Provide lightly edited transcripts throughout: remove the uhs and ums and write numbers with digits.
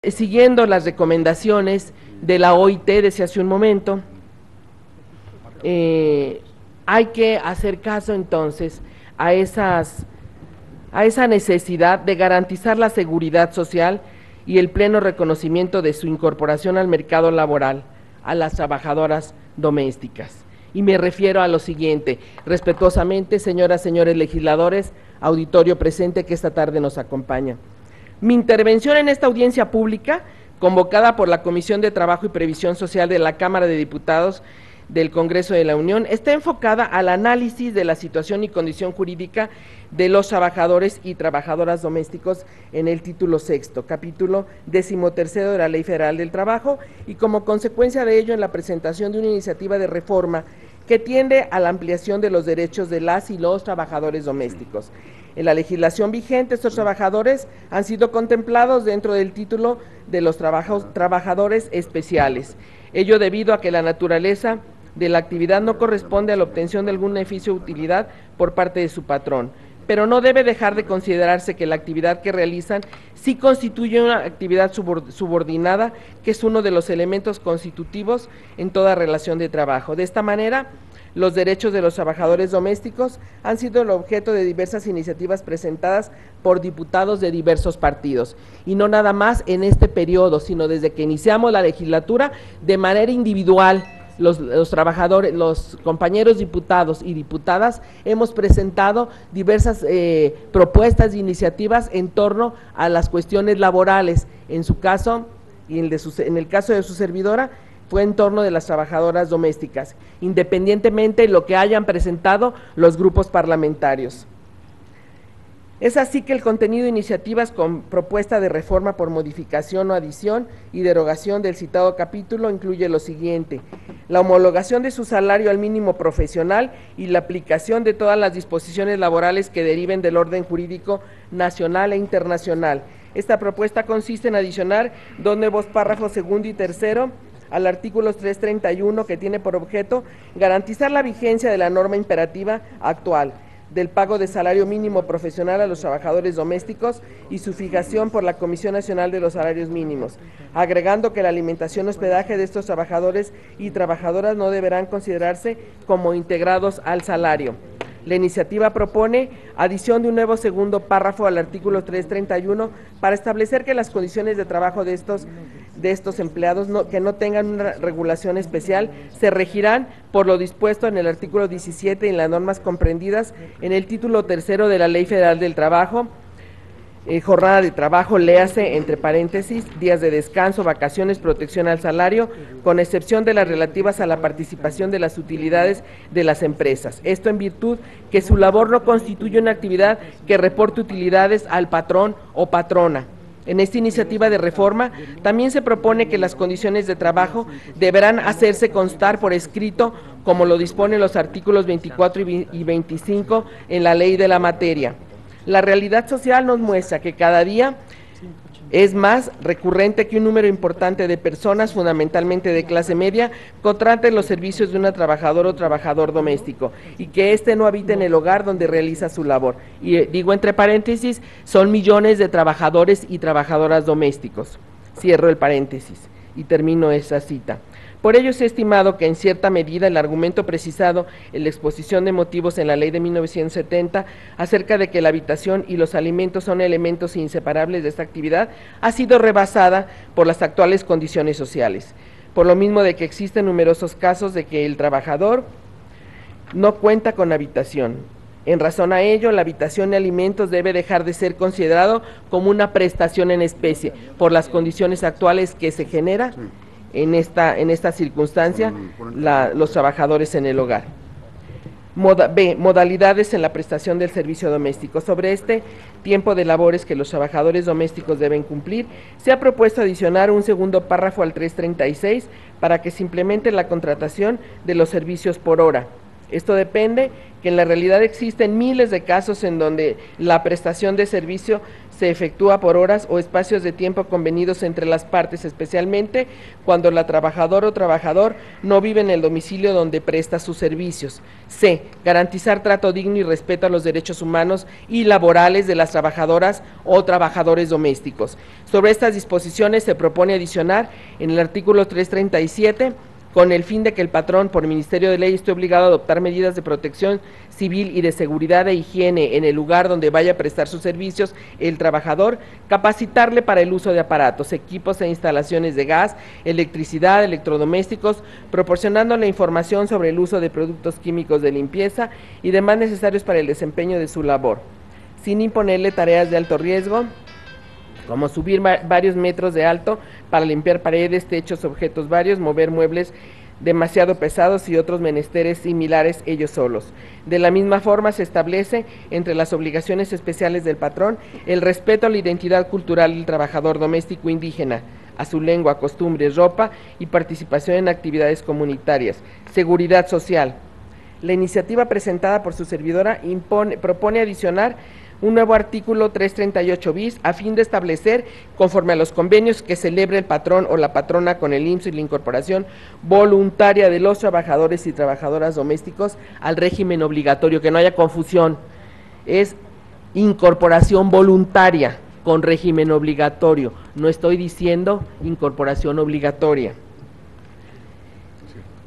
Siguiendo las recomendaciones de la OIT, decía hace un momento, hay que hacer caso entonces a esa necesidad de garantizar la seguridad social y el pleno reconocimiento de su incorporación al mercado laboral a las trabajadoras domésticas. Y me refiero a lo siguiente: respetuosamente, señoras, señores legisladores, auditorio presente que esta tarde nos acompaña. Mi intervención en esta audiencia pública, convocada por la Comisión de Trabajo y Previsión Social de la Cámara de Diputados del Congreso de la Unión, está enfocada al análisis de la situación y condición jurídica de los trabajadores y trabajadoras domésticos en el título sexto, capítulo 13 de la Ley Federal del Trabajo, y como consecuencia de ello en la presentación de una iniciativa de reforma que tiende a la ampliación de los derechos de las y los trabajadores domésticos. En la legislación vigente, estos trabajadores han sido contemplados dentro del título de los trabajadores especiales, ello debido a que la naturaleza de la actividad no corresponde a la obtención de algún beneficio o utilidad por parte de su patrón, pero no debe dejar de considerarse que la actividad que realizan sí constituye una actividad subordinada, que es uno de los elementos constitutivos en toda relación de trabajo. De esta manera, los derechos de los trabajadores domésticos han sido el objeto de diversas iniciativas presentadas por diputados de diversos partidos, y no nada más en este periodo, sino desde que iniciamos la legislatura de manera individual. Los trabajadores, los compañeros diputados y diputadas hemos presentado diversas propuestas e iniciativas en torno a las cuestiones laborales. En su caso y en el caso de su servidora, fue en torno de las trabajadoras domésticas, independientemente de lo que hayan presentado los grupos parlamentarios. Es así que el contenido de iniciativas con propuesta de reforma por modificación o adición y derogación del citado capítulo incluye lo siguiente: la homologación de su salario al mínimo profesional y la aplicación de todas las disposiciones laborales que deriven del orden jurídico nacional e internacional. Esta propuesta consiste en adicionar dos nuevos párrafos segundo y tercero al artículo 331, que tiene por objeto garantizar la vigencia de la norma imperativa actual del pago de salario mínimo profesional a los trabajadores domésticos y su fijación por la Comisión Nacional de los Salarios Mínimos, agregando que la alimentación y hospedaje de estos trabajadores y trabajadoras no deberán considerarse como integrados al salario. La iniciativa propone adición de un nuevo segundo párrafo al artículo 331 para establecer que las condiciones de trabajo de estos empleados que no tengan una regulación especial se regirán por lo dispuesto en el artículo 17 y en las normas comprendidas en el título tercero de la Ley Federal del Trabajo. Jornada de trabajo, léase entre paréntesis, días de descanso, vacaciones, protección al salario, con excepción de las relativas a la participación de las utilidades de las empresas. Esto en virtud que su labor no constituye una actividad que reporte utilidades al patrón o patrona. En esta iniciativa de reforma también se propone que las condiciones de trabajo deberán hacerse constar por escrito, como lo disponen los artículos 24 y 25 en la ley de la materia. La realidad social nos muestra que cada día es más recurrente que un número importante de personas, fundamentalmente de clase media, contraten los servicios de una trabajadora o trabajador doméstico y que éste no habita en el hogar donde realiza su labor. Y digo entre paréntesis, son millones de trabajadores y trabajadoras domésticos. Cierro el paréntesis y termino esa cita. Por ello se ha estimado que en cierta medida el argumento precisado en la exposición de motivos en la ley de 1970 acerca de que la habitación y los alimentos son elementos inseparables de esta actividad ha sido rebasada por las actuales condiciones sociales, por lo mismo de que existen numerosos casos de que el trabajador no cuenta con habitación. En razón a ello, la habitación y alimentos debe dejar de ser considerado como una prestación en especie por las condiciones actuales que se genera en esta circunstancia los trabajadores en el hogar. Modalidades en la prestación del servicio doméstico. Sobre este tiempo de labores que los trabajadores domésticos deben cumplir, se ha propuesto adicionar un segundo párrafo al 336 para que se implemente la contratación de los servicios por hora. Esto depende que en la realidad existen miles de casos en donde la prestación de servicio se efectúa por horas o espacios de tiempo convenidos entre las partes, especialmente cuando la trabajadora o trabajador no vive en el domicilio donde presta sus servicios. C. Garantizar trato digno y respeto a los derechos humanos y laborales de las trabajadoras o trabajadores domésticos. Sobre estas disposiciones se propone adicionar en el artículo 337, con el fin de que el patrón, por Ministerio de Ley, esté obligado a adoptar medidas de protección civil y de seguridad e higiene en el lugar donde vaya a prestar sus servicios el trabajador, capacitarle para el uso de aparatos, equipos e instalaciones de gas, electricidad, electrodomésticos, proporcionándole información sobre el uso de productos químicos de limpieza y demás necesarios para el desempeño de su labor, sin imponerle tareas de alto riesgo, como subir varios metros de alto para limpiar paredes, techos, objetos varios, mover muebles demasiado pesados y otros menesteres similares ellos solos. De la misma forma se establece entre las obligaciones especiales del patrón el respeto a la identidad cultural del trabajador doméstico indígena, a su lengua, costumbres, ropa y participación en actividades comunitarias. Seguridad social. La iniciativa presentada por su servidora propone adicionar un nuevo artículo 338 bis a fin de establecer, conforme a los convenios que celebre el patrón o la patrona con el IMSS y la incorporación voluntaria de los trabajadores y trabajadoras domésticos al régimen obligatorio, que no haya confusión, es incorporación voluntaria con régimen obligatorio, no estoy diciendo incorporación obligatoria.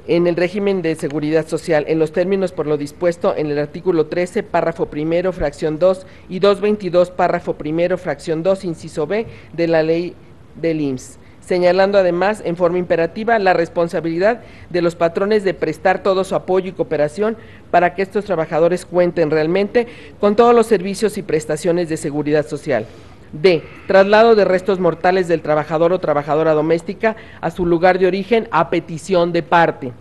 En el régimen de seguridad social, en los términos por lo dispuesto en el artículo 13, párrafo primero, fracción 2 y 222, párrafo primero, fracción 2, inciso B, de la ley del IMSS, señalando además en forma imperativa la responsabilidad de los patrones de prestar todo su apoyo y cooperación para que estos trabajadores cuenten realmente con todos los servicios y prestaciones de seguridad social. D. Traslado de restos mortales del trabajador o trabajadora doméstica a su lugar de origen a petición de parte.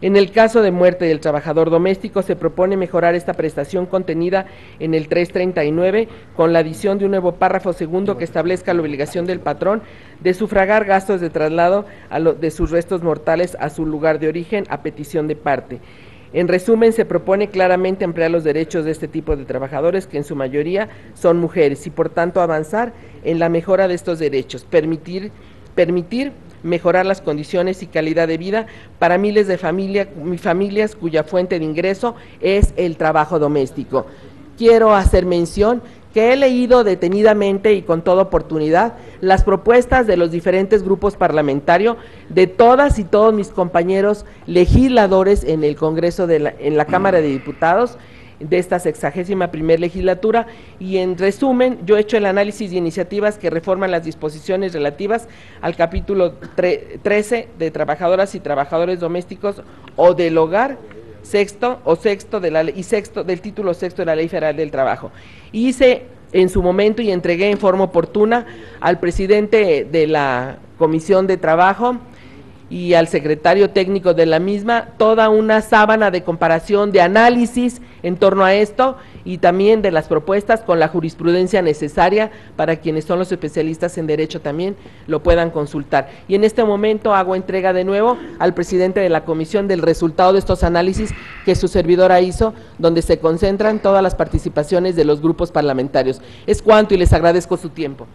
En el caso de muerte del trabajador doméstico, se propone mejorar esta prestación contenida en el 339 con la adición de un nuevo párrafo segundo que establezca la obligación del patrón de sufragar gastos de traslado de sus restos mortales a su lugar de origen a petición de parte. En resumen, se propone claramente ampliar los derechos de este tipo de trabajadores, que en su mayoría son mujeres, y por tanto avanzar en la mejora de estos derechos, permitir mejorar las condiciones y calidad de vida para miles de familias cuya fuente de ingreso es el trabajo doméstico. Quiero hacer mención que he leído detenidamente y con toda oportunidad las propuestas de los diferentes grupos parlamentarios, de todas y todos mis compañeros legisladores en el Congreso, en la Cámara de Diputados, de esta 61ª legislatura, y en resumen, yo he hecho el análisis de iniciativas que reforman las disposiciones relativas al capítulo 13 de trabajadoras y trabajadores domésticos o del hogar, sexto de la ley, y sexto del título sexto de la Ley Federal del Trabajo. Hice en su momento y entregué en forma oportuna al presidente de la Comisión de Trabajo y al secretario técnico de la misma toda una sábana de comparación, de análisis en torno a esto, y también de las propuestas con la jurisprudencia necesaria para quienes son los especialistas en derecho también lo puedan consultar. Y en este momento hago entrega de nuevo al presidente de la comisión del resultado de estos análisis que su servidora hizo, donde se concentran todas las participaciones de los grupos parlamentarios. Es cuanto, y les agradezco su tiempo.